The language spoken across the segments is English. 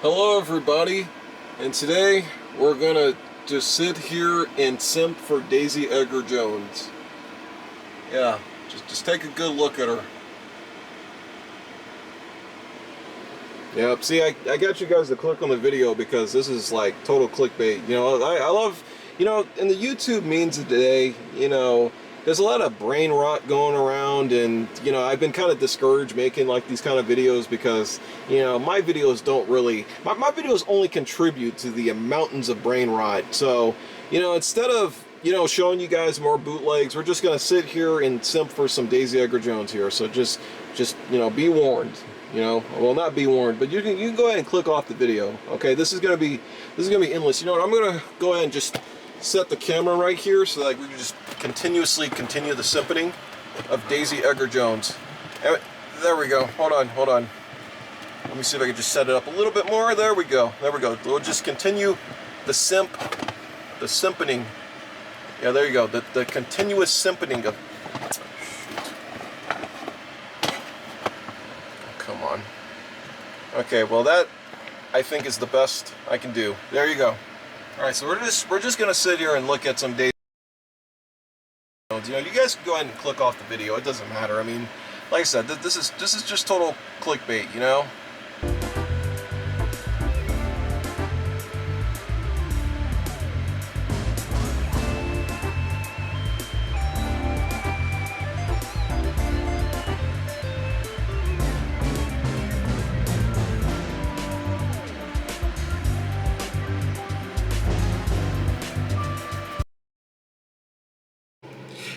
Hello everybody, and today we're gonna just sit here and simp for Daisy Edgar Jones. Yeah, just take a good look at her. Yep, see, I got you guys to click on the video because this is like total clickbait. You know, I love, in the YouTube memes of today, there's a lot of brain rot going around, and, I've been kind of discouraged making like these kind of videos because, my videos don't really, my videos only contribute to the mountains of brain rot. So, instead of, showing you guys more bootlegs, we're just going to sit here and simp for some Daisy Edgar Jones here. So just, be warned. Well, not be warned, but you can go ahead and click off the video. Okay, this is gonna be endless. You know what? I'm gonna go ahead and just set the camera right here so that we can just continuously continue the simping of Daisy Edgar Jones. There we go. Hold on. Let me see if I can just set it up a little bit more. There we go. We'll just continue the simping. Yeah, there you go. The continuous simping of. Come on. Okay, well that I think is the best I can do. There you go. All right, so we're just gonna sit here and look at some Daisy. You guys can go ahead and click off the video. It doesn't matter. I mean, like I said, this is just total clickbait.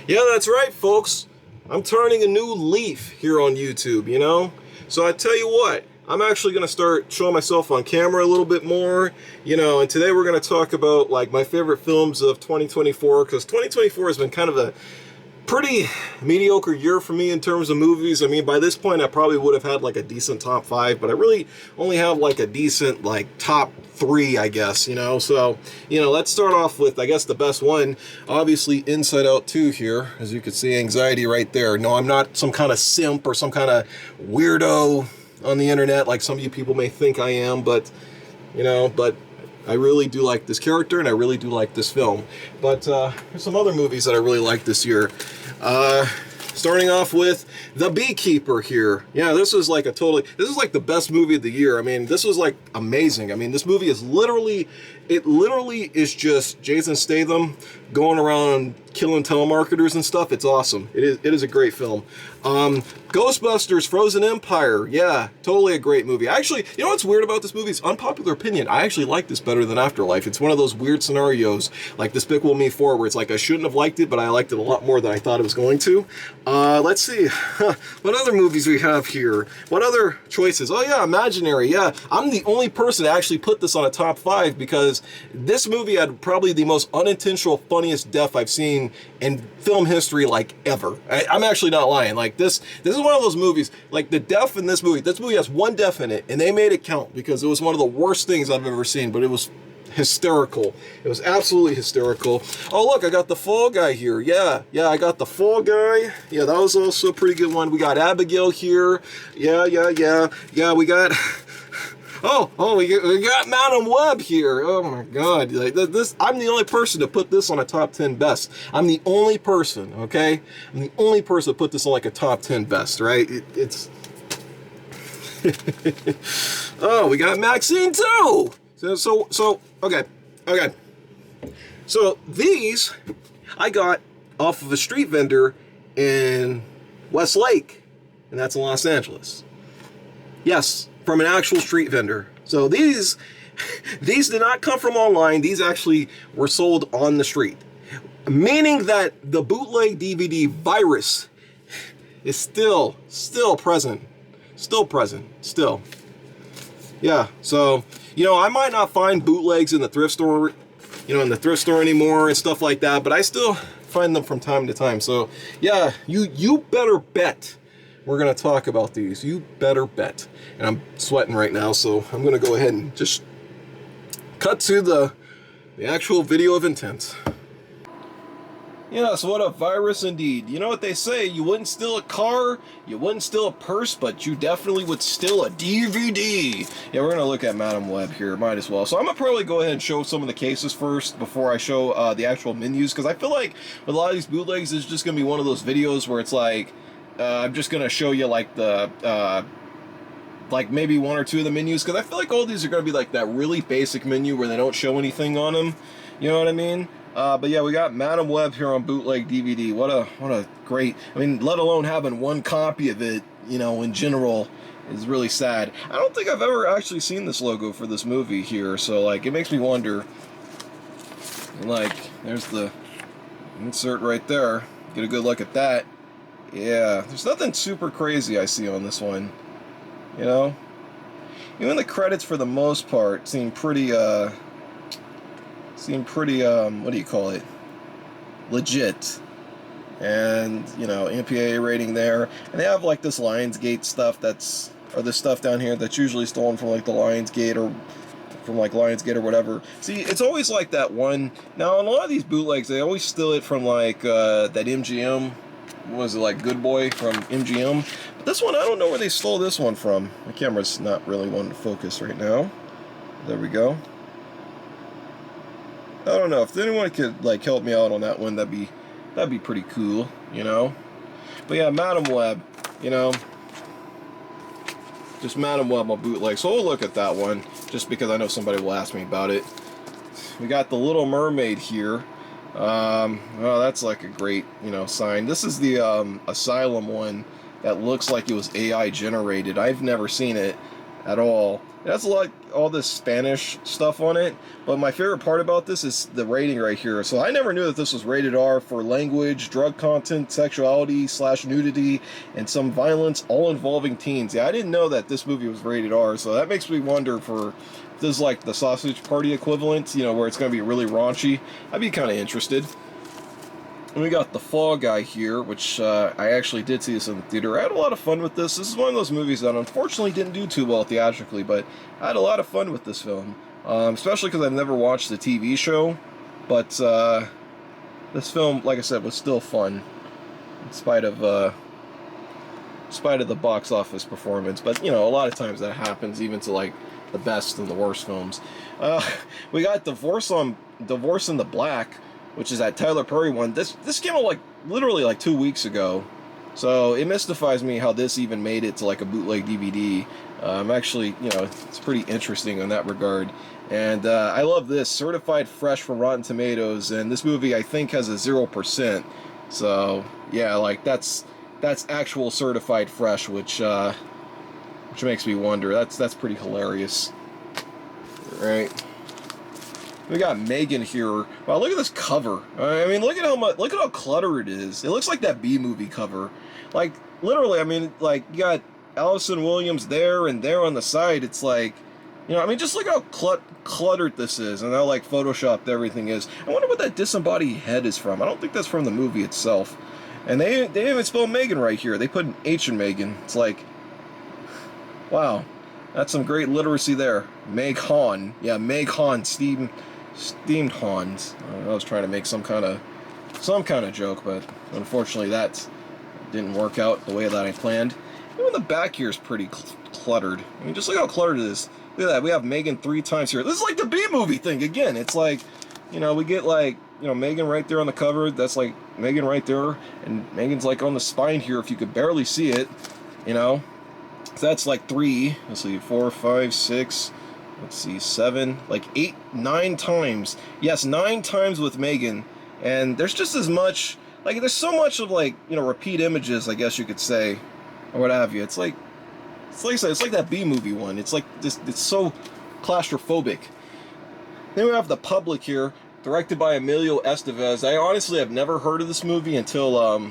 Yeah, that's right, folks. I'm turning a new leaf here on YouTube, So I tell you what, I'm actually going to start showing myself on camera a little bit more, and today we're going to talk about, like, my favorite films of 2024, because 2024 has been kind of a pretty mediocre year for me in terms of movies. I mean, by this point, I probably would have had, like, a decent top 5, but I really only have, like, a decent, like, top 3, I guess, So, let's start off with, I guess, the best one. Obviously, Inside Out 2 here. As you can see, anxiety right there. No, I'm not some kind of simp or some kind of weirdo on the internet like some of you people may think I am, but, but I really do like this character, and I really do like this film. But there's some other movies that I really like this year. Starting off with The Beekeeper here. Yeah, this is like the best movie of the year. I mean, this was like amazing. I mean, this movie is literally is just Jason Statham going around killing telemarketers and stuff. It's awesome. It is a great film. Ghostbusters Frozen Empire. Yeah, totally a great movie. Actually, you know what's weird about this movie? It's unpopular opinion. I actually like this better than Afterlife. It's one of those weird scenarios like Despicable Me 4 where it's like I shouldn't have liked it, but I liked it a lot more than I thought it was going to. Let's see. What other movies we have here? What other choices? Oh yeah, Imaginary. Yeah, I'm the only person to actually put this on a top 5 because this movie had probably the most unintentional, funniest death I've seen in film history, like, ever. I'm actually not lying. Like, this is one of those movies, like, the death in this movie has one death in it, and they made it count because it was one of the worst things I've ever seen, but it was hysterical. It was absolutely hysterical. Oh, look, I got the Fall Guy here. Yeah, I got the Fall Guy. Yeah, that was also a pretty good one. We got Abigail here. Yeah, we got... we got Madam Web here. Oh my God! Like this, I'm the only person to put this on a top 10 best. I'm the only person. Okay, I'm the only person to put this on like a top 10 best. Right? It's. Oh, we got Maxine too. So okay. So these I got off of a street vendor in Westlake, and that's in Los Angeles. Yes. From an actual street vendor. So these did not come from online. These actually were sold on the street. Meaning that the bootleg DVD virus is still present. Still. Yeah, so, I might not find bootlegs in the thrift store, anymore and stuff like that, but I still find them from time to time. So, yeah, you better bet we're going to talk about these. You better bet. And I'm sweating right now, so I'm going to go ahead and just cut to the actual video of intent. Yes, what a virus indeed. You know what they say, you wouldn't steal a car, you wouldn't steal a purse, but you definitely would steal a DVD. Yeah, we're gonna look at Madam Web here, might as well. So I'm gonna probably go ahead and show some of the cases first before I show the actual menus, because I feel like with a lot of these bootlegs, it's just gonna be one of those videos where it's like, I'm just gonna show you like the, like maybe one or two of the menus, because I feel like all these are gonna be like that really basic menu where they don't show anything on them, you know what I mean? But yeah, we got Madam Web here on bootleg DVD. What a great, I mean, let alone having one copy of it, you know, in general, is really sad. I don't think I've ever actually seen this logo for this movie here, so like, it makes me wonder. Like, there's the insert right there. Get a good look at that. Yeah, there's nothing super crazy I see on this one, you know? Even the credits for the most part seem pretty, what do you call it, legit. And, you know, MPAA rating there. And they have like this Lionsgate stuff or this stuff down here that's usually stolen from like the Lionsgate or from like Lionsgate or whatever. See, it's always like that one. Now, on a lot of these bootlegs, they always steal it from like that MGM. What was it, like Good Boy from MGM? But this one, I don't know where they stole this one from. My camera's not really wanting to focus right now. There we go. I don't know, if anyone could like help me out on that one, that'd be pretty cool, you know. But yeah, Madam Web, you know, just Madam Web on bootleg. So we'll look at that one just because I know somebody will ask me about it. We got the Little Mermaid here. Oh, that's like a great, you know, sign. This is the Asylum one that looks like it was AI generated. I've never seen it at all. It has all this Spanish stuff on it, but my favorite part about this is the rating right here. So I never knew that this was rated R for language, drug content, sexuality / nudity, and some violence, all involving teens. Yeah, I didn't know that this movie was rated R, so that makes me wonder if this is like the Sausage Party equivalent, you know, where it's going to be really raunchy. I'd be kind of interested. And we got The Fall Guy here, which I actually did see this in the theater. I had a lot of fun with this. This is one of those movies that unfortunately didn't do too well theatrically, but I had a lot of fun with this film. Especially because I've never watched the TV show. But this film, like I said, was still fun. In spite of the box office performance. But, you know, a lot of times that happens even to, like, the best and the worst films. We got Divorce in the Black, which is that Tyler Perry one. This came out like literally like 2 weeks ago, so it mystifies me how this even made it to like a bootleg DVD. Actually, you know, it's pretty interesting in that regard. And I love this, certified fresh from Rotten Tomatoes, and this movie I think has a 0%. So yeah, like that's actual certified fresh, which makes me wonder. That's pretty hilarious. All right. We got Megan here. Wow, look at this cover. I mean, look at how cluttered it is. It looks like that B-movie cover. Like, literally, I mean, like, you got Allison Williams there and there on the side. It's like, you know, I mean, just look how cluttered this is and how, like, photoshopped everything is. I wonder what that disembodied head is from. I don't think that's from the movie itself. And they didn't even spell Megan right here. They put an H in Megan. It's like, wow. That's some great literacy there. Meg Han. Yeah, Meg Han, Steamed Hans. I was trying to make some kind of joke, but unfortunately that didn't work out the way that I planned. Even the back here is pretty cluttered. I mean, just look how cluttered it is. Look at that. We have Megan 3 times here. This is like the B-movie thing again. It's like, you know, we get like, you know, Megan right there on the cover. That's like Megan right there, and Megan's like on the spine here if you could barely see it, you know. So that's like 3. Let's see, 4, 5, 6. Let's see, 7, like 8, 9 times. Yes, 9 times with Megan. And there's just as much, like, there's so much of, like, you know, repeat images, I guess you could say, or what have you. It's like I said, it's like that B-movie one. It's like this, it's so claustrophobic. Then we have The Public here, directed by Emilio Estevez. I honestly have never heard of this movie until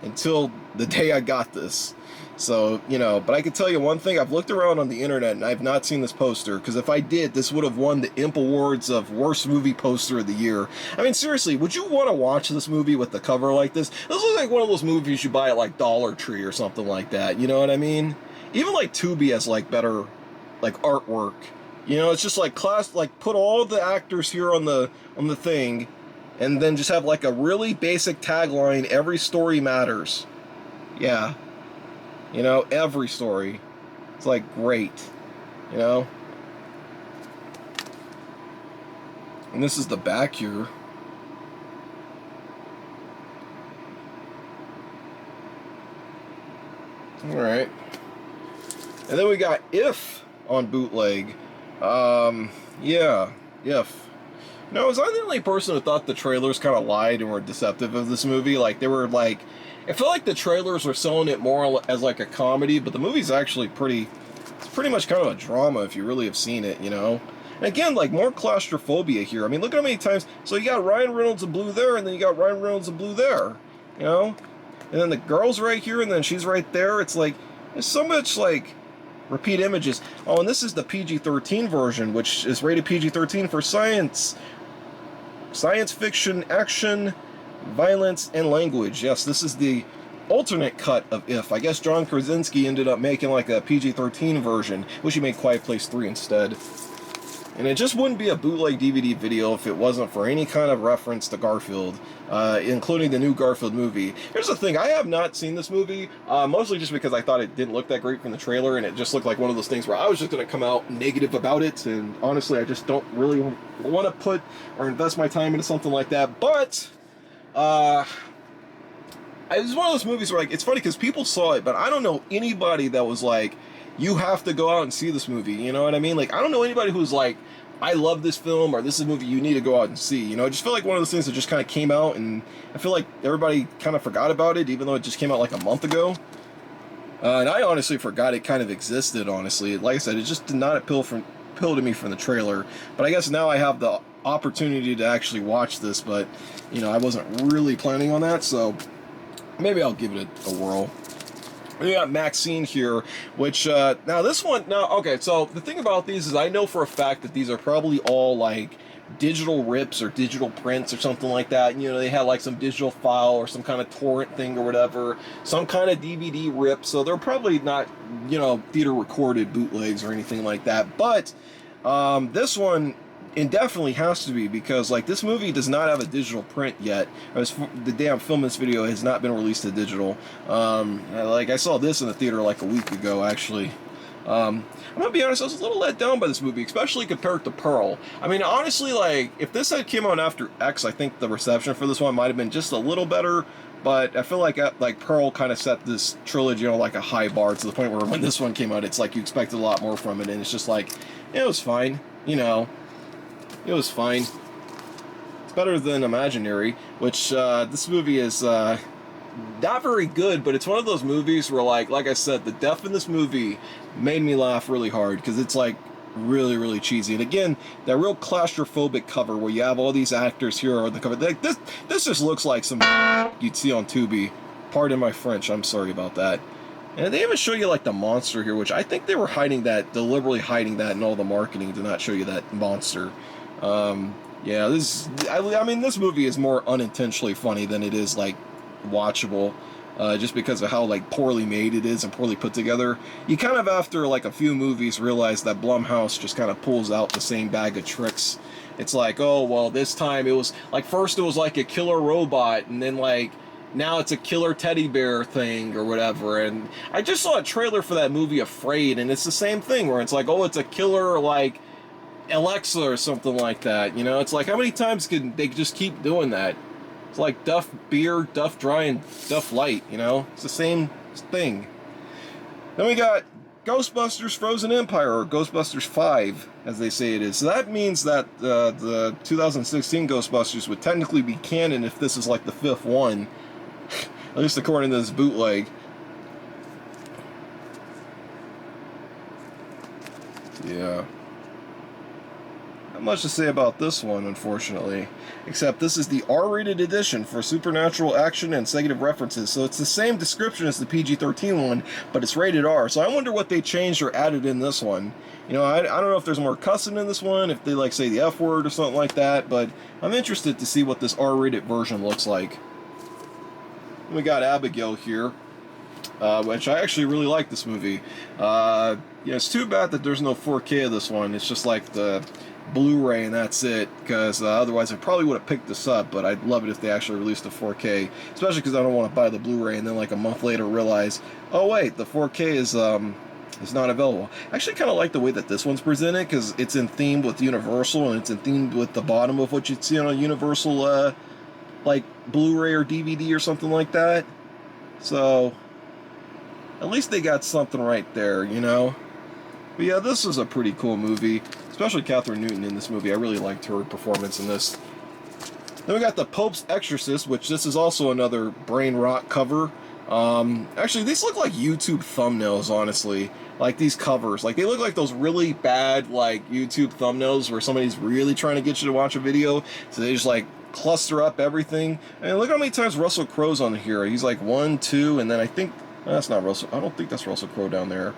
the day I got this. So, you know, but I can tell you one thing, I've looked around on the internet and I've not seen this poster, because if I did, this would have won the Imp Awards of Worst Movie Poster of the Year. I mean, seriously, would you want to watch this movie with the cover like this? This looks like one of those movies you buy at, like, Dollar Tree or something like that, you know what I mean? Even, like, Tubi has, like, better, like, artwork. You know, it's just, like, put all the actors here on the thing, and then just have like a really basic tagline, every story matters. Yeah. You know, every story. It's like, great. You know? And this is the back here. Alright. And then we got If on bootleg. Yeah. If. No, was I the only person who thought the trailers kind of lied and were deceptive of this movie? Like, they were like... I feel like the trailers were selling it more as like a comedy, but the movie's actually pretty... It's pretty much kind of a drama if you really have seen it, you know? And again, like, more claustrophobia here. I mean, look at how many times... So you got Ryan Reynolds in blue there, and then you got Ryan Reynolds in blue there. You know? And then the girl's right here, and then she's right there. It's like... There's so much, like... repeat images. Oh, and this is the PG-13 version, which is rated PG-13 for science fiction, action, violence, and language. Yes, this is the alternate cut of If. I guess John Krasinski ended up making like a PG-13 version. Wish he made Quiet Place 3 instead. And it just wouldn't be a bootleg DVD video if it wasn't for any kind of reference to Garfield, including the new Garfield movie. Here's the thing, I have not seen this movie, mostly just because I thought it didn't look that great from the trailer, and it just looked like one of those things where I was just going to come out negative about it, and honestly, I just don't really want to put or invest my time into something like that. But, it's one of those movies where, like, it's funny because people saw it, but I don't know anybody that was like, you have to go out and see this movie, you know what I mean? Like, I don't know anybody who's like, I love this film, or this is a movie you need to go out and see, you know? I just feel like one of those things that just kind of came out, and I feel like everybody kind of forgot about it, even though it just came out like a month ago. And I honestly forgot it kind of existed, honestly. Like I said, it just did not appeal to me from the trailer. But I guess now I have the opportunity to actually watch this, but, you know, I wasn't really planning on that, so maybe I'll give it a whirl. We got Maxine here, which, now this one, okay, so the thing about these is I know for a fact that these are probably all, like, digital rips or digital prints or something like that. You know, they had, like, some digital file or some kind of torrent thing or whatever, some kind of DVD rip, so they're probably not, you know, theater-recorded bootlegs or anything like that, but, this one... It definitely has to be, because like this movie does not have a digital print yet. The damn film this video has not been released to digital. Like I saw this in the theater like a week ago, actually. I'm gonna be honest, I was a little let down by this movie, especially compared to Pearl. I mean, honestly, like if this had came out after X, I think the reception for this one might have been just a little better. But I feel like Pearl kind of set this trilogy, you know, like a high bar to the point where when this one came out, it's like you expected a lot more from it, and it's just like it was fine, you know. It was fine. It's better than Imaginary, which this movie is not very good, but it's one of those movies where, like I said, the death in this movie made me laugh really hard because it's like really, really cheesy. And again, that real claustrophobic cover where you have all these actors here on the cover. Like, this just looks like some you'd see on Tubi. Pardon my French. I'm sorry about that. And they even show you like the monster here, which I think they were deliberately hiding that in all the marketing to not show you that monster. Yeah, I mean, this movie is more unintentionally funny than it is, like, watchable, just because of how, like, poorly made it is and poorly put together. You kind of, after, like, a few movies, realize that Blumhouse just kind of pulls out the same bag of tricks. It's like, oh, well, this time it was, like, first it was, like, a killer robot, and then, like, now it's a killer teddy bear thing, or whatever, and I just saw a trailer for that movie, Afraid, and it's the same thing, where it's like, oh, it's a killer, like, Alexa or something like that, you know? It's like, how many times can they just keep doing that? It's like Duff Beer, Duff Dry, and Duff Light, you know? It's the same thing. Then we got Ghostbusters Frozen Empire, or Ghostbusters 5, as they say it is. So that means that the 2016 Ghostbusters would technically be canon if this is like the 5th one, at least according to this bootleg. Yeah. Not much to say about this one, unfortunately, except this is the R-rated edition for supernatural action and negative references, so it's the same description as the PG-13 one, but it's rated R, so I wonder what they changed or added in this one. You know, I don't know if there's more cussing in this one, if they, like, say the F word or something like that, but I'm interested to see what this R-rated version looks like. We got Abigail here. which I actually really like this movie. Yeah, it's too bad that there's no 4K of this one. It's just like the Blu-ray and that's it, because otherwise I probably would have picked this up, but I'd love it if they actually released a 4K, especially because I don't want to buy the Blu-ray and then like a month later realize, oh wait, the 4K is not available. I actually kind of like the way that this one's presented, because it's in theme with Universal, and it's in theme with the bottom of what you'd see on a Universal like Blu-ray or DVD or something like that. So at least they got something right there, you know. But yeah, this is a pretty cool movie, especially Catherine Newton in this movie. I really liked her performance in this. Then we got The Pope's Exorcist, which this is also another Brainrot cover. Actually, these look like YouTube thumbnails, honestly. Like these covers. Like they look like those really bad like YouTube thumbnails where somebody's really trying to get you to watch a video. So they just like cluster up everything. And look how many times Russell Crowe's on here. He's like 1, 2, and then I think... that's not Russell. I don't think that's Russell Crowe down there.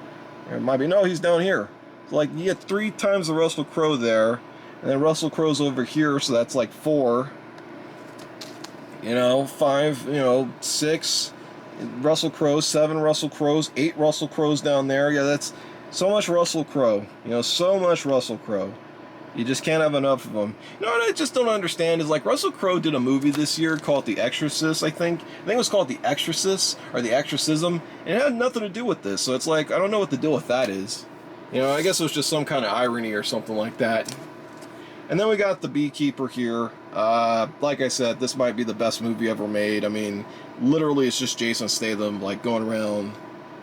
It might be. No, he's down here. So like you get 3 times the Russell Crowe there, and then Russell Crowe's over here, so that's like 4. You know, 5. You know, 6. Russell Crowe, 7 Russell Crowes, 8 Russell Crowes down there. Yeah, that's so much Russell Crowe. You know, so much Russell Crowe. You just can't have enough of them. You know what I just don't understand is like Russell Crowe did a movie this year called The Exorcist, I think. I think it was called The Exorcist or The Exorcism, and it had nothing to do with this. So it's like, I don't know what the deal with that is. You know, I guess it was just some kind of irony or something like that. And then we got The Beekeeper here. Like I said, this might be the best movie ever made. I mean, literally it's just Jason Statham like going around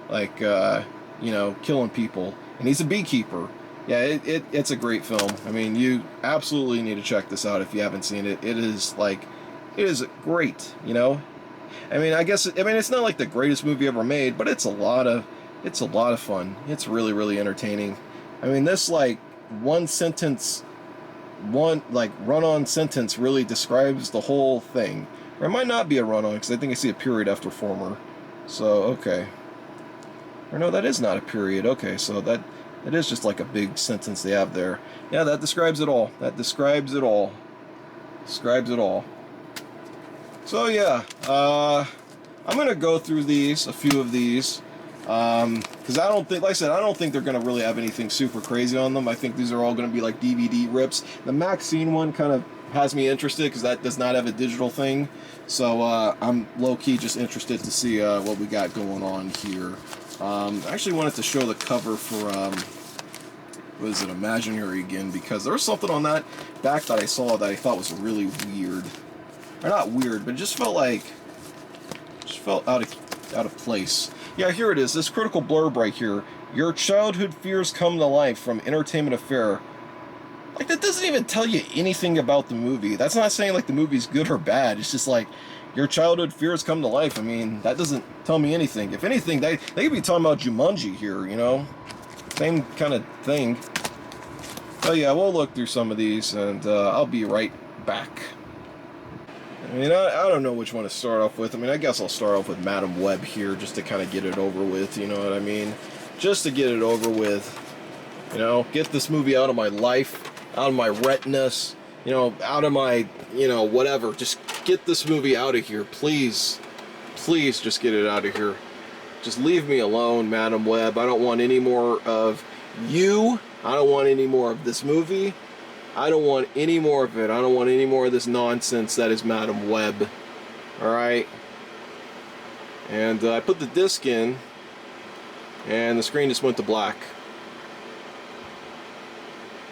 like, you know, killing people. And he's a beekeeper. Yeah, it's a great film. I mean, you absolutely need to check this out if you haven't seen it. It is great, you know? I mean, it's not like the greatest movie ever made, but it's a lot of fun. It's really, really entertaining. I mean, this like run-on sentence really describes the whole thing. Or it might not be a run-on, because I think I see a period after former. So, okay. Or no, that is not a period. Okay, so that is just like a big sentence they have there. Yeah, that describes it all. That describes it all. Describes it all. So yeah, I'm gonna go through a few of these, because I don't think, like I said, I don't think they're gonna really have anything super crazy on them. I think these are all gonna be like DVD rips. The Maxine one kind of has me interested because that does not have a digital thing. So I'm low-key just interested to see what we got going on here. I actually wanted to show the cover for, what is it, Imaginary again, because there was something on that back that I saw that I thought was really weird. Or not weird, but it just felt out of place. Yeah, here it is, this critical blurb right here. Your childhood fears come to life from Entertainment Affair. Like, that doesn't even tell you anything about the movie. That's not saying, like, the movie's good or bad. It's just like, your childhood fears come to life. I mean, that doesn't tell me anything. If anything, they could be talking about Jumanji here, you know? Same kind of thing. But yeah, we'll look through some of these, and I'll be right back. I mean, I don't know which one to start off with. I mean, I guess I'll start off with Madam Web here, just to kind of get it over with, you know what I mean? Just to get it over with. You know, get this movie out of my life, out of my retinas, you know, out of my, you know, whatever. Just get this movie out of here, please. Please just get it out of here. Just leave me alone, Madam Web. I don't want any more of you. I don't want any more of this movie. I don't want any more of it. I don't want any more of this nonsense that is Madam Web. Alright? And I put the disc in, and the screen just went to black.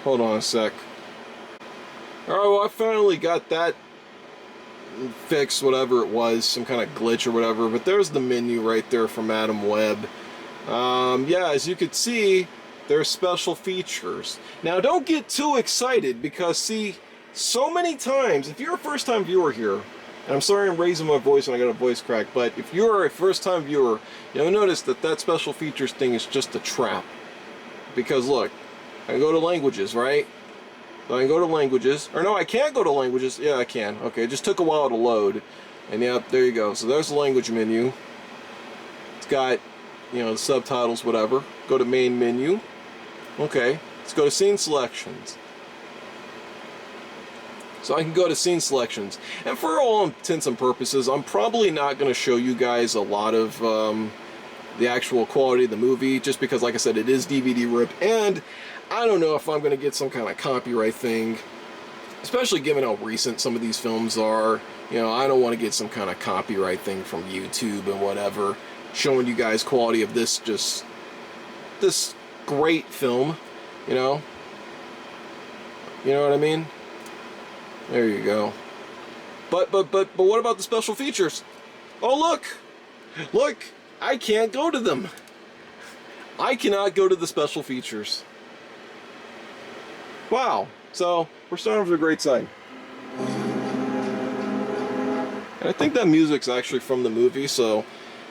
Hold on a sec. Alright, well, I finally got that fixed, whatever it was, some kind of glitch or whatever, but there's the menu right there for Madam Web. Yeah, as you could see, there's special features. Now, don't get too excited, because, see, so many times, if you're a first-time viewer here, and I'm sorry I'm raising my voice when I got a voice crack, but if you're a first-time viewer, you'll notice that that special features thing is just a trap. Because, look, I can go to languages, right? So I can go to languages. Or no, I can't go to languages. Yeah, I can. Okay, it just took a while to load. And yeah, there you go. So there's the language menu. It's got, you know, the subtitles, whatever. Go to main menu. Okay, let's go to scene selections. So I can go to scene selections. And for all intents and purposes, I'm probably not going to show you guys a lot of the actual quality of the movie, just because, like I said, it is DVD rip, and I don't know if I'm going to get some kind of copyright thing, especially given how recent some of these films are. You know, I don't want to get some kind of copyright thing from YouTube and whatever, showing you guys quality of this great film, you know? You know what I mean? There you go. But what about the special features? Oh, look, I can't go to them. I cannot go to the special features. Wow. So we're starting with a great sign. And I think that music's actually from the movie, so,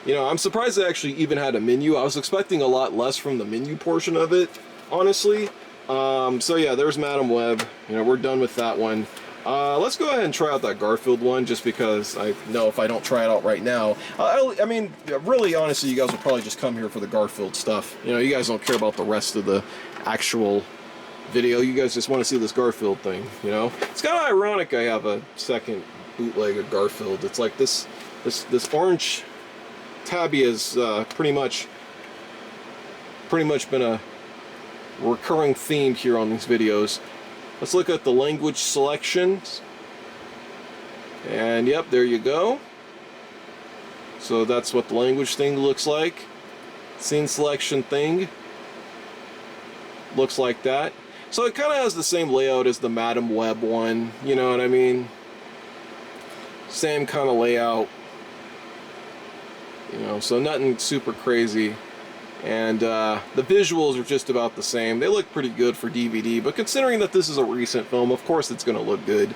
you know, I'm surprised they actually even had a menu. I was expecting a lot less from the menu portion of it, honestly. So yeah, there's Madam Web. You know, we're done with that one. Let's go ahead and try out that Garfield one, just because I know if I don't try it out right now, I mean, really, honestly, you guys will probably just come here for the Garfield stuff. You know, you guys don't care about the rest of the actual video. You guys just want to see this Garfield thing, you know? It's kind of ironic I have a second bootleg of Garfield. It's like this orange tabby has pretty much been a recurring theme here on these videos. Let's look at the language selections. And yep, there you go. So that's what the language thing looks like. Scene selection thing looks like that. So it kind of has the same layout as the Madam Web one, you know what I mean? Same kind of layout. You know, so nothing super crazy. And the visuals are just about the same. They look pretty good for DVD, but considering that this is a recent film, of course it's going to look good.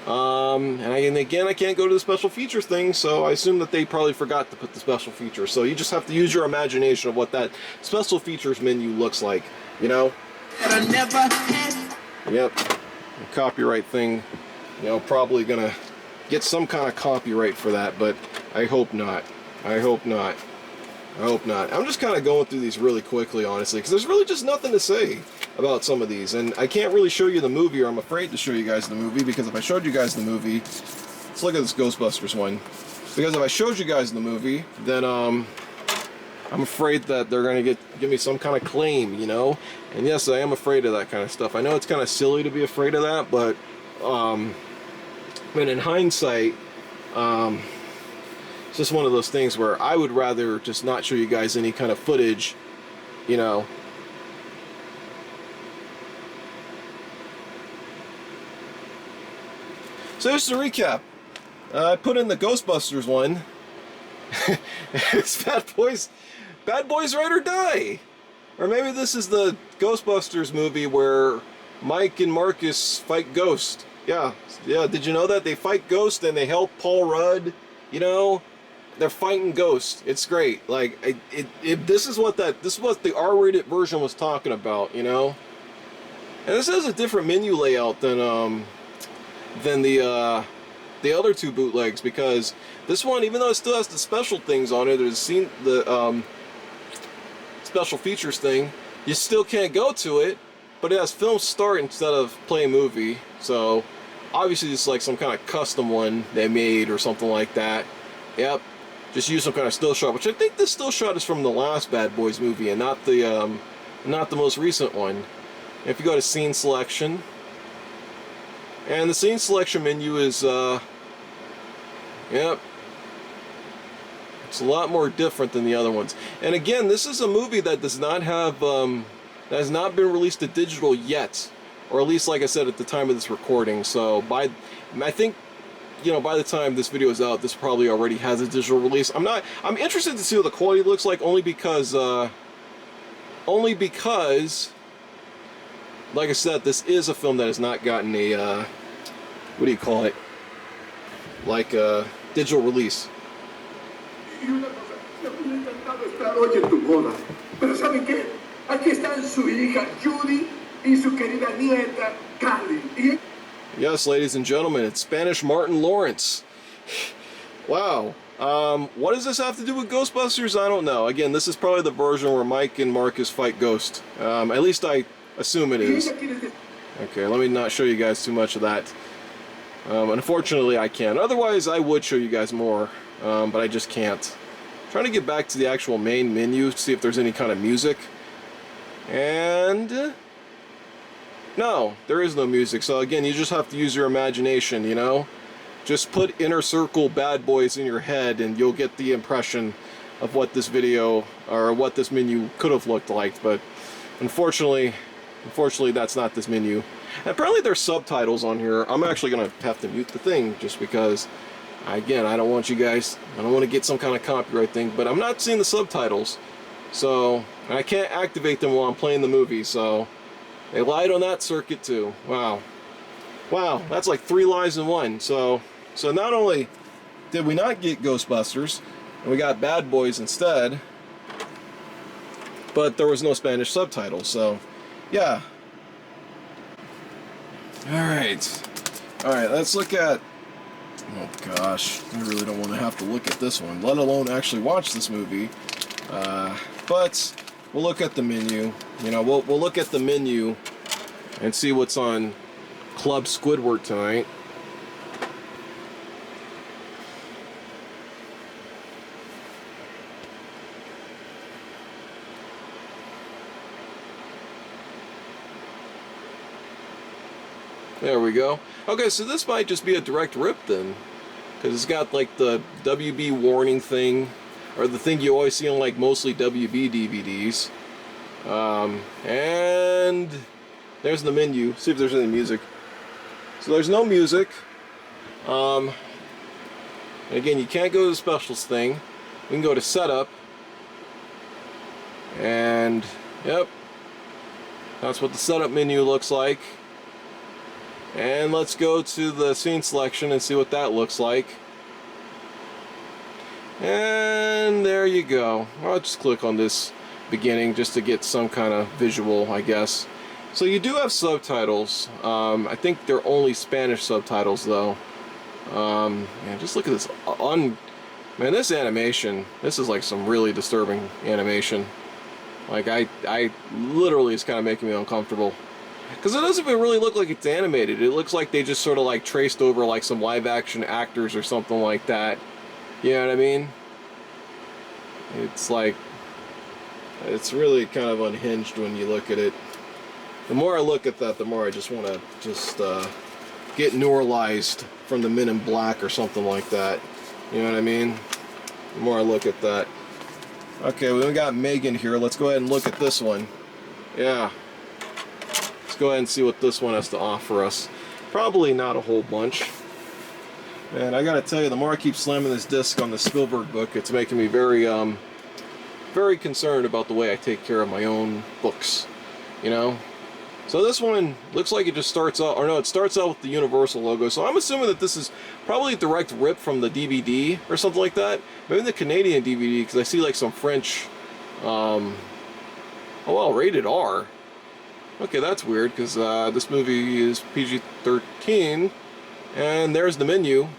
And again, I can't go to the special features thing, so I assume that they probably forgot to put the special features. So you just have to use your imagination of what that special features menu looks like, you know? Yep. The copyright thing, you know, probably going to get some kind of copyright for that, but I hope not. I hope not. I hope not. I'm just kind of going through these really quickly, honestly, because there's really just nothing to say about some of these, and I can't really show you the movie, or I'm afraid to show you guys the movie, because if I showed you guys the movie, let's look at this Ghostbusters one, because if I showed you guys the movie, then I'm afraid that they're going to give me some kind of claim, you know, and yes, I am afraid of that kind of stuff. I know it's kind of silly to be afraid of that, but in hindsight, it's just one of those things where I would rather just not show you guys any kind of footage, you know. So just to recap, I put in the Ghostbusters one. It's Bad Boys Ride or Die. Or maybe this is the Ghostbusters movie where Mike and Marcus fight Ghost. Yeah, did you know that? They fight Ghost and they help Paul Rudd, you know? They're fighting Ghost. It's great. Like, this is what the R-rated version was talking about, you know? And this has a different menu layout than the other two bootlegs, because this one, even though it still has the special things on it, there's the special features thing, you still can't go to it, but it has film start instead of play movie. So obviously it's like some kind of custom one they made or something like that. Yep, just use some kind of still shot, which I think this still shot is from the last Bad Boys movie and not the most recent one. If you go to scene selection, and the scene selection menu is yep, it's a lot more different than the other ones. And again, this is a movie that does not have that has not been released to digital yet, or at least, like I said, at the time of this recording. So I think, you know, by the time this video is out, this probably already has a digital release. I'm interested to see what the quality looks like, only because like I said, this is a film that has not gotten a what do you call it, like a digital release. Yes, ladies and gentlemen, it's Spanish Martin Lawrence. Wow. What does this have to do with Ghostbusters? I don't know. Again, this is probably the version where Mike and Marcus fight Ghost. At least I assume it is. Okay, let me not show you guys too much of that. Unfortunately, I can't. Otherwise, I would show you guys more, but I just can't. Trying to get back to the actual main menu, see if there's any kind of music. And no, there is no music. So again, you just have to use your imagination, you know? Just put Inner Circle Bad Boys in your head and you'll get the impression of what this video or what this menu could have looked like. But unfortunately that's not this menu. And apparently there's subtitles on here. I'm actually gonna have to mute the thing just because, again, I don't want to get some kind of copyright thing, but I'm not seeing the subtitles. So, and I can't activate them while I'm playing the movie, so they lied on that circuit too. Wow. Wow, that's like 3 lies in one. So not only did we not get Ghostbusters, and we got Bad Boys instead, but there was no Spanish subtitles, so yeah. Alright, let's look at, oh gosh, I really don't want to have to look at this one, let alone actually watch this movie. But we'll look at the menu. You know, we'll look at the menu and see what's on Club Squidward tonight. There we go. Okay, so this might just be a direct rip then, because it's got like the WB warning thing, or the thing you always see on like mostly WB DVDs. And there's the menu. See if there's any music. So there's no music. And again, you can't go to the specials thing. We can go to setup. And yep, that's what the setup menu looks like. And let's go to the scene selection and see what that looks like. And there you go. I'll just click on this beginning just to get some kind of visual, I guess. So you do have subtitles. I think they're only Spanish subtitles though. Man, just look at this. Man, this animation, this is like some really disturbing animation. Like I literally, it's kind of making me uncomfortable. Because it doesn't even really look like it's animated. It looks like they just sort of like traced over like some live action actors or something like that. You know what I mean? It's like, it's really kind of unhinged when you look at it. The more I look at that, the more I just want to get neuralized from the Men in Black or something like that. You know what I mean? The more I look at that. Okay, we got Megan here. Let's go ahead and look at this one. Yeah. Let's go ahead and see what this one has to offer us. Probably not a whole bunch. Man, I gotta tell you, the more I keep slamming this disc on the Spielberg book, it's making me very, very concerned about the way I take care of my own books. You know? So this one looks like it just starts out, or no, it starts out with the Universal logo. So I'm assuming that this is probably a direct rip from the DVD or something like that. Maybe the Canadian DVD, because I see like some French, oh well, rated R. Okay, that's weird, because this movie is PG-13, and there's the menu.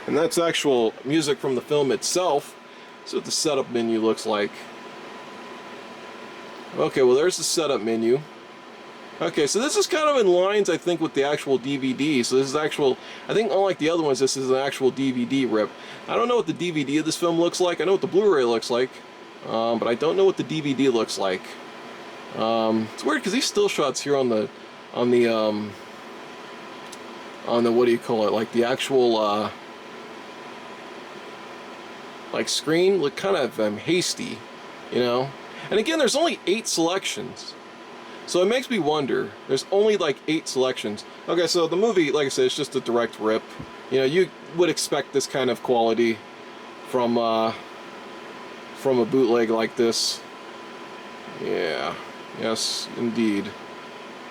And that's actual music from the film itself. So what the setup menu looks like. Okay, well there's the setup menu. Okay, so this is kind of in lines, I think, with the actual DVD. So this is actual, I think unlike the other ones, this is an actual DVD rip. I don't know what the DVD of this film looks like. I know what the Blu-ray looks like. But I don't know what the DVD looks like. It's weird because these still shots here on the what do you call it? Like the actual like screen look kind of hasty, you know. And again, there's only 8 selections, so it makes me wonder. There's only like 8 selections. Okay, so the movie, like I said, it's just a direct rip. You know, you would expect this kind of quality from a bootleg like this. Yeah, yes, indeed.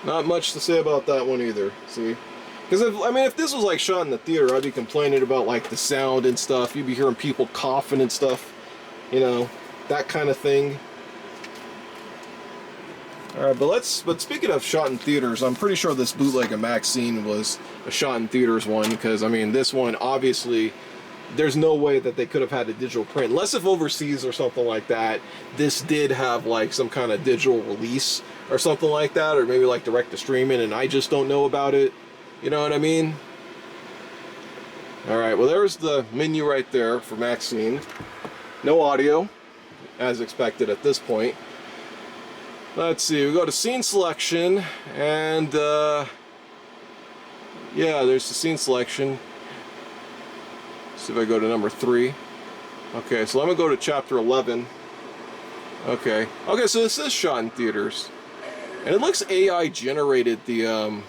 Not much to say about that one either. See, because if this was like shot in the theater, I'd be complaining about like the sound and stuff. You'd be hearing people coughing and stuff. You know, that kind of thing. All right, but speaking of shot in theaters, I'm pretty sure this bootleg of Maxine was a shot in theaters one, because I mean this one obviously. There's no way that they could have had a digital print, unless if overseas or something like that, this did have like some kind of digital release or something like that, or maybe like direct to streaming and I just don't know about it. You know what I mean? Alright, well there's the menu right there for Maxine. No audio, as expected at this point. Let's see, we go to scene selection, and yeah, there's the scene selection. Let's see if I go to number 3. Okay, so let me go to chapter 11. Okay, so this is shot in theaters. And it looks AI generated, the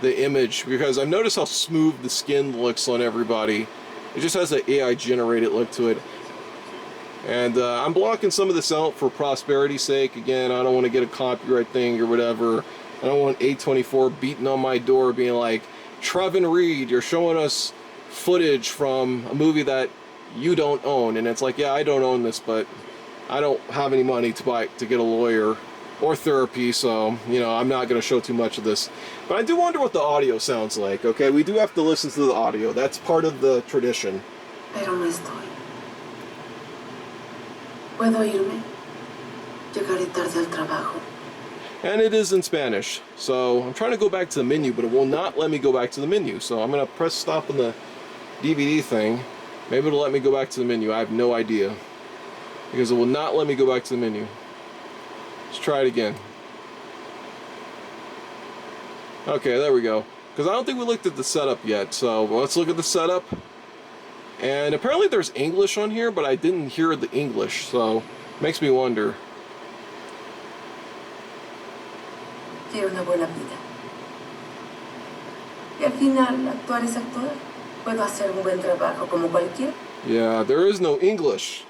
image, because I've noticed how smooth the skin looks on everybody. It just has an AI generated look to it. And I'm blocking some of this out for prosperity's sake. Again, I don't want to get a copyright thing or whatever. I don't want A24 beating on my door being like, Trevin Reed, you're showing us footage from a movie that you don't own. And it's like, yeah, I don't own this, but I don't have any money to get a lawyer or therapy, so, you know, I'm not going to show too much of this. But I do wonder what the audio sounds like, okay? We do have to listen to the audio. That's part of the tradition. Pero no estoy. ¿Puedo irme? Llegaré tarde al trabajo. And it is in Spanish. So I'm trying to go back to the menu, but it will not let me go back to the menu. So I'm going to press stop on the DVD thing. Maybe it'll let me go back to the menu. I have no idea. Because it will not let me go back to the menu. Let's try it again. Okay, there we go. Because I don't think we looked at the setup yet. So let's look at the setup. And apparently there's English on here, but I didn't hear the English, so makes me wonder. Quiero una buena vida. Y al final, actuar es actuar. Puedo hacer un buen trabajo como cualquiera. Yeah, there is no English.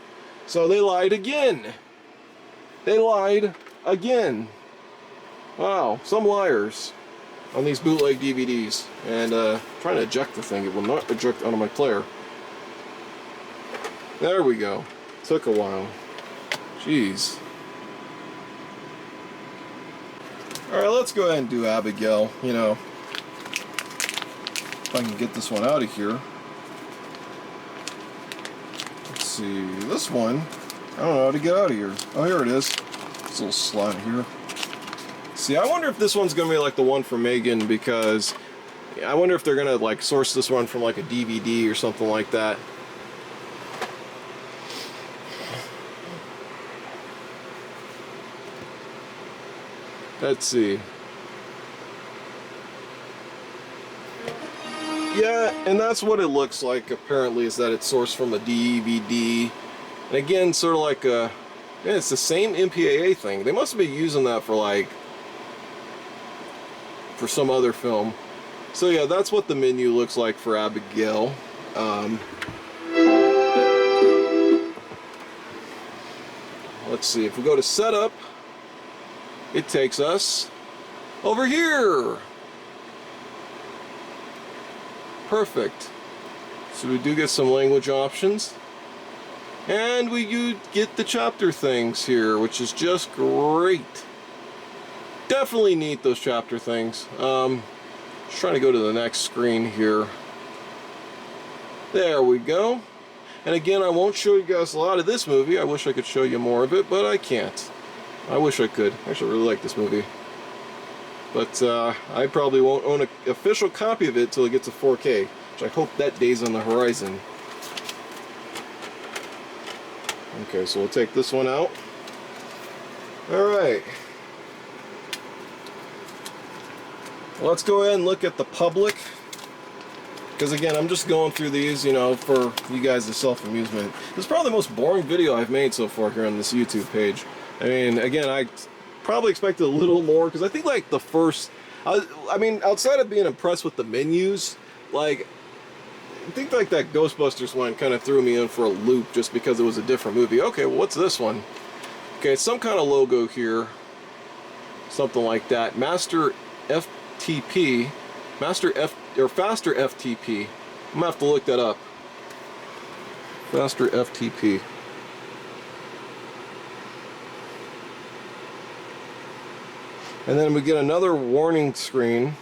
So they lied again. They lied again. Wow, some liars on these bootleg DVDs. And trying to eject the thing, it will not eject out of my player. There we go. Took a while. Jeez. Alright, let's go ahead and do Abigail. You know, if I can get this one out of here. Let's see, this one, I don't know how to get out of here. Oh, here it is. This little slot here. See, I wonder if this one's going to be like the one for Megan, because I wonder if they're going to like source this one from like a DVD or something like that. Let's see. Yeah, and that's what it looks like, apparently, is that it's sourced from a DVD. And again, sort of like a... Yeah, it's the same MPAA thing. They must be using that for, like... for some other film. So yeah, that's what the menu looks like for Abigail. Let's see, if we go to Setup, it takes us over here. Perfect. So we do get some language options. And we do get the chapter things here, which is just great. Definitely need those chapter things. Just trying to go to the next screen here. There we go. And again, I won't show you guys a lot of this movie. I wish I could show you more of it, but I can't. I wish I could. I actually really like this movie. But I probably won't own an official copy of it until it gets to 4K, which I hope that day's on the horizon. Okay, so we'll take this one out. Alright. Let's go ahead and look at the public. Because again, I'm just going through these, you know, for you guys' self-amusement. This is probably the most boring video I've made so far here on this YouTube page. I mean, again, I probably expected a little more, because I think like the first, I mean, outside of being impressed with the menus, like, I think like that Ghostbusters one kind of threw me in for a loop just because it was a different movie. Okay, well, what's this one? Okay, some kind of logo here, something like that. Master FTP, Faster FTP. I'm gonna have to look that up. Faster FTP. And then we get another warning screen.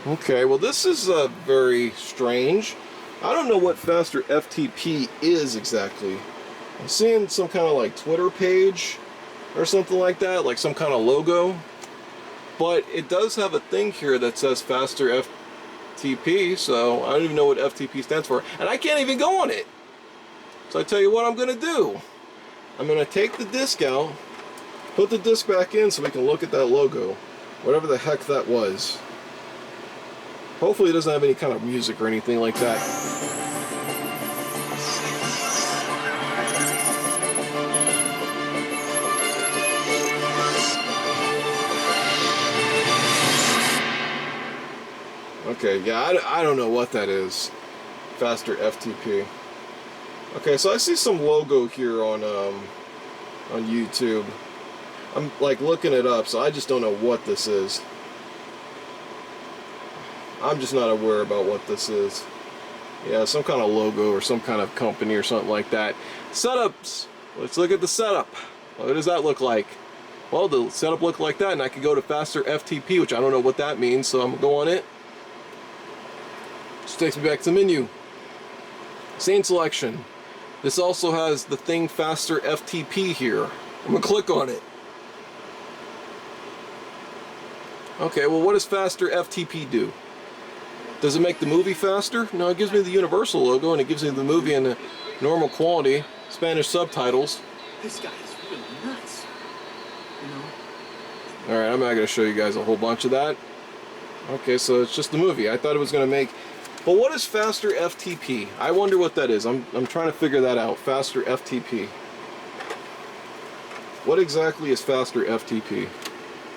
Okay, well this is very strange. I don't know what Faster FTP is exactly. I'm seeing some kind of like Twitter page or something like that, like some kind of logo. But it does have a thing here that says faster FTP, so I don't even know what FTP stands for. And I can't even go on it. So I tell you what I'm going to do. I'm going to take the disc out, put the disc back in so we can look at that logo. Whatever the heck that was. Hopefully it doesn't have any kind of music or anything like that. Okay, yeah, I don't know what that is. Faster FTP. Okay, so I see some logo here on YouTube. I'm like looking it up, so I just don't know what this is. I'm just not aware about what this is. Yeah, some kind of logo or some kind of company or something like that. Setups. Let's look at the setup. What does that look like? Well, the setup looked like that, and I could go to faster FTP, which I don't know what that means, so I'm gonna go on it. Just takes me back to the menu. Scene selection. This also has the thing faster FTP here. I'm gonna click on it. Okay, well, what does faster FTP do? Does it make the movie faster? No, it gives me the Universal logo, and it gives me the movie in the normal quality, Spanish subtitles. This guy is really nuts. You know? Alright, I'm not going to show you guys a whole bunch of that. Okay, so it's just the movie. I thought it was going to make... But what is faster FTP? I wonder what that is. I'm trying to figure that out. Faster FTP. What exactly is faster FTP?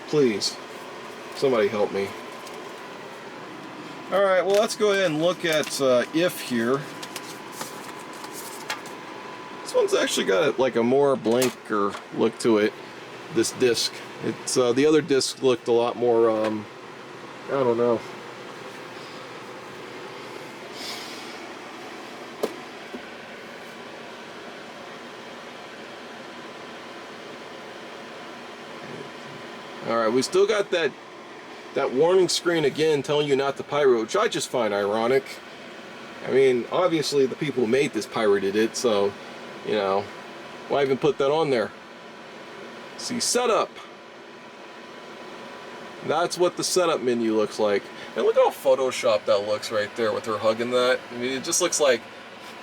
Please, somebody help me. Alright, well, let's go ahead and look at if here. This one's actually got like a more blanker look to it, this disc. It's the other disc looked a lot more, I don't know. Alright, we still got that warning screen again telling you not to pirate, which I just find ironic. I mean, obviously the people who made this pirated it, so, you know, why even put that on there? See, setup. That's what the setup menu looks like. And look how photoshopped that looks right there with her hugging that. I mean, it just looks like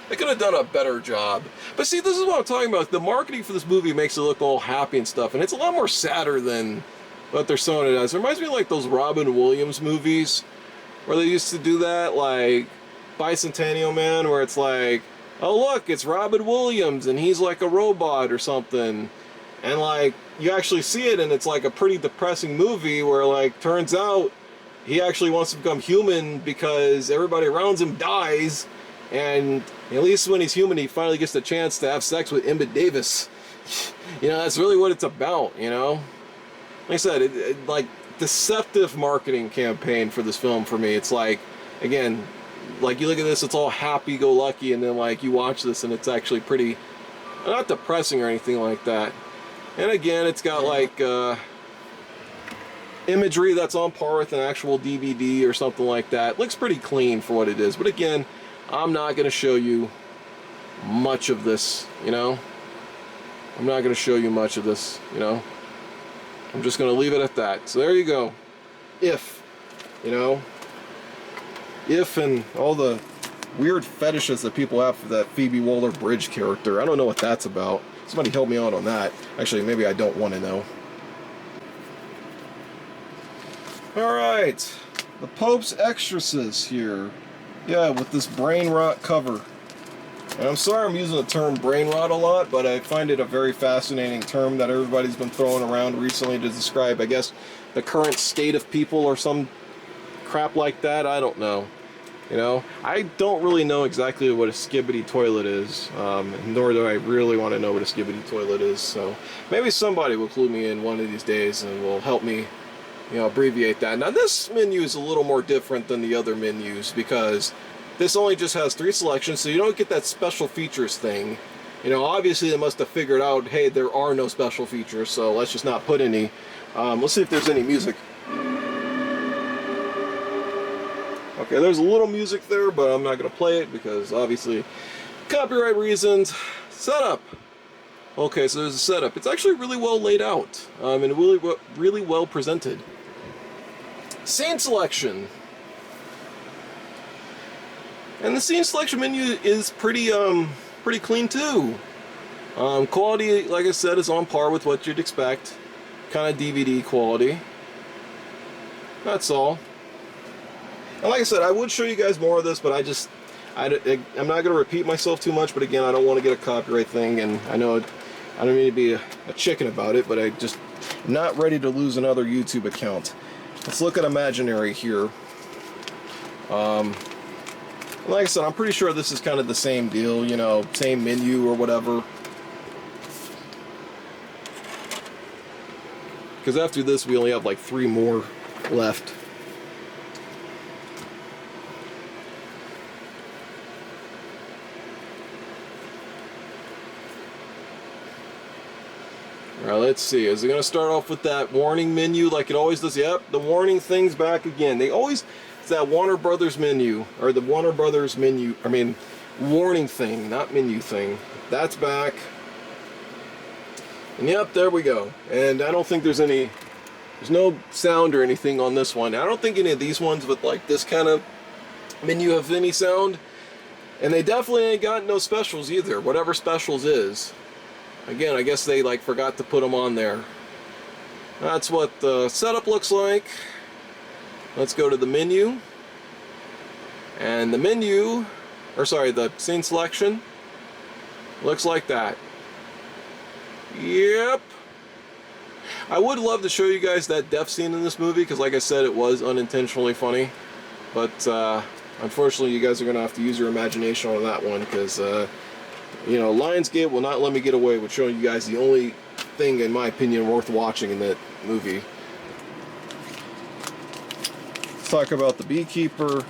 they could have done a better job. But see, this is what I'm talking about. The marketing for this movie makes it look all happy and stuff, and it's a lot more sadder than what they're showing it as. It reminds me of like those Robin Williams movies where they used to do that, like Bicentennial Man, where it's like, oh look, it's Robin Williams and he's like a robot or something, and like you actually see it and it's like a pretty depressing movie where like turns out he actually wants to become human because everybody around him dies, and at least when he's human he finally gets the chance to have sex with Emmett Davis. You know, that's really what it's about, you know? Like I said, it like deceptive marketing campaign for this film for me. It's like, again, like you look at this, it's all happy-go-lucky, and then like you watch this and it's actually pretty, not depressing or anything like that. And again, it's got like imagery that's on par with an actual DVD or something like that. It looks pretty clean for what it is. But again, I'm not going to show you much of this, you know? I'm not going to show you much of this, you know? I'm just going to leave it at that. So there you go. If, you know, if and all the weird fetishes that people have for that Phoebe Waller-Bridge character. I don't know what that's about. Somebody help me out on that. Actually, maybe I don't want to know. Alright. The Pope's Exorcist here. Yeah, with this Brainrot cover. And I'm sorry I'm using the term brain rot a lot, but I find it a very fascinating term that everybody's been throwing around recently to describe, I guess, the current state of people or some crap like that. I don't know. You know, I don't really know exactly what a skibbity toilet is, nor do I really want to know what a skibbity toilet is. So maybe somebody will clue me in one of these days and will help me, you know, abbreviate that. Now this menu is a little more different than the other menus because this only just has 3 selections, so you don't get that special features thing. You know, obviously they must have figured out, hey, there are no special features, so let's just not put any. Let's see if there's any music. Okay, there's a little music there, but I'm not going to play it because obviously copyright reasons. Setup. Okay, so there's a setup. It's actually really well laid out, and really well presented. Scene selection. And the scene selection menu is pretty clean too. Quality, like I said, is on par with what you'd expect. Kind of DVD quality. That's all. And like I said, I would show you guys more of this, but I'm not going to repeat myself too much, but again, I don't want to get a copyright thing, and I know I don't mean to be a chicken about it, but I just not ready to lose another YouTube account. Let's look at Imaginary here. Like I said, I'm pretty sure this is kind of the same deal, you know, same menu or whatever. Because after this, we only have like 3 more left. Alright, let's see. Is it going to start off with that warning menu like it always does? Yep, the warning thing's back again. They always... It's that Warner Brothers menu, or the Warner Brothers menu, I mean, warning thing, not menu thing. That's back. And yep, there we go. And I don't think there's no sound or anything on this one. I don't think any of these ones with like this kind of menu have any sound. And they definitely ain't got no specials either, whatever specials is. Again, I guess they like forgot to put them on there. That's what the setup looks like. Let's go to the menu. And the menu, or sorry, the scene selection looks like that. Yep. I would love to show you guys that death scene in this movie, because like I said, it was unintentionally funny. But unfortunately, you guys are going to have to use your imagination on that one, because you know, Lionsgate will not let me get away with showing you guys the only thing, in my opinion, worth watching in that movie. Let's talk about the beekeeper.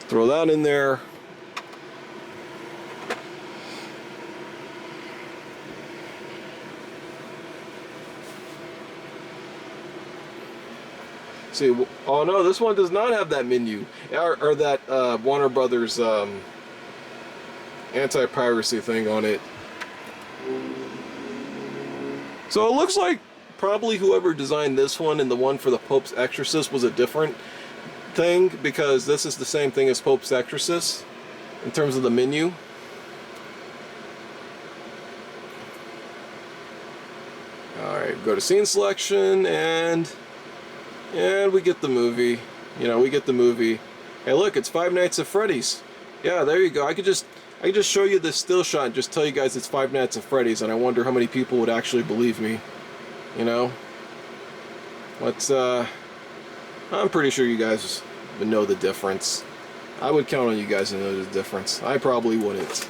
Throw that in there. See, oh no, this one does not have that menu, or that Warner Brothers anti-piracy thing on it. So it looks like probably whoever designed this one and the one for the Pope's Exorcist was a different thing, because this is the same thing as Pope's Exorcist in terms of the menu. Alright, go to scene selection, and we get the movie. You know, we get the movie. Hey look, it's Five Nights at Freddy's. Yeah, there you go. I could just show you this still shot and just tell you guys it's Five Nights at Freddy's, and I wonder how many people would actually believe me. You know? But, I'm pretty sure you guys would know the difference. I would count on you guys to know the difference. I probably wouldn't.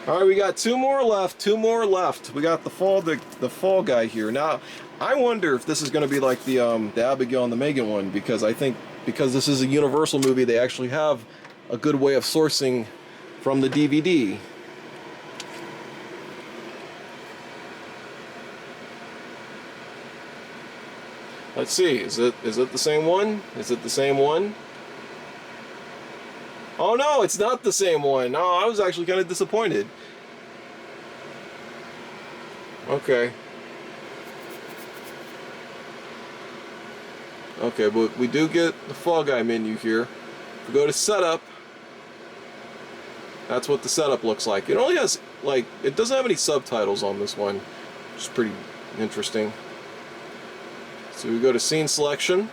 Alright, we got 2 more left. 2 more left. We got the fall guy here. Now, I wonder if this is going to be like the Abigail and the Megan one, because I think because this is a Universal movie, they actually have a good way of sourcing from the DVD. Let's see, is it the same one? Is it the same one? Oh no, it's not the same one. No, I was actually kind of disappointed. Okay. Okay, but we do get the Fall Guy menu here. If we go to setup, that's what the setup looks like. It only has, like, it doesn't have any subtitles on this one, which is pretty interesting. So we go to scene selection.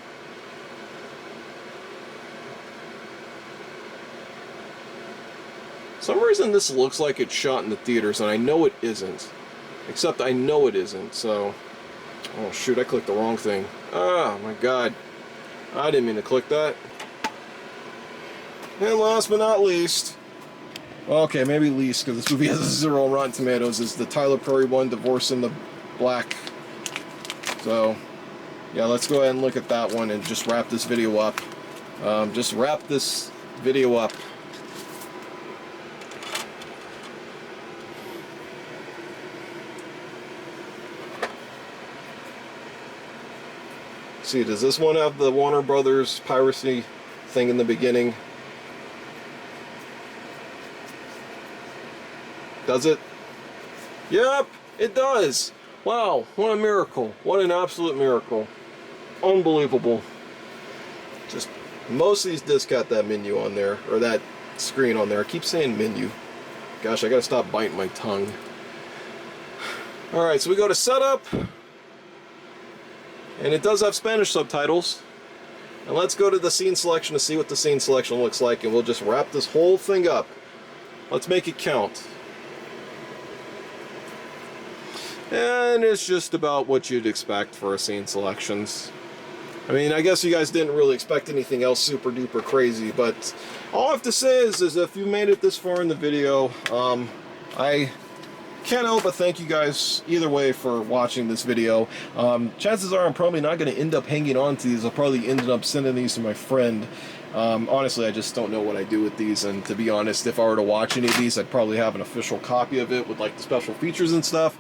For some reason this looks like it's shot in the theaters, and I know it isn't. Except I know it isn't, so... Oh shoot, I clicked the wrong thing. Oh my god. I didn't mean to click that. And last but not least... Okay, maybe least, because this movie has a 0 on Rotten Tomatoes, is the Tyler Perry one, Divorce in the Black. So, yeah, let's go ahead and look at that one and just wrap this video up. Just wrap this video up. See, does this one have the Warner Brothers piracy thing in the beginning. Does it? Yep, it does. Wow, what a miracle. What an absolute miracle. Unbelievable. Just, most of these discs got that menu on there, or that screen on there. I keep saying menu. Gosh, I gotta stop biting my tongue. Alright, so we go to setup. And it does have Spanish subtitles. And let's go to the scene selection to see what the scene selection looks like, and we'll just wrap this whole thing up. Let's make it count. And it's just about what you'd expect for a scene selections. I mean, I guess you guys didn't really expect anything else super duper crazy, but all I have to say is if you made it this far in the video, I can't help but thank you guys either way for watching this video. Chances are I'm probably not going to end up hanging on to these. I'll probably end up sending these to my friend. Honestly, I just don't know what I do with these, and to be honest, if I were to watch any of these, I'd probably have an official copy of it with like the special features and stuff.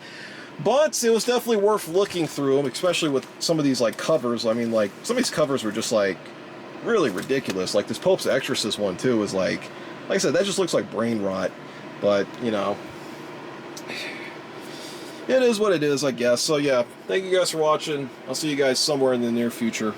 But it was definitely worth looking through them, especially with some of these like covers. I mean, like some of these covers were just like really ridiculous. Like this Pope's Exorcist one too is like I said, that just looks like Brainrot. But you know, it is what it is, I guess. So yeah, thank you guys for watching. I'll see you guys somewhere in the near future.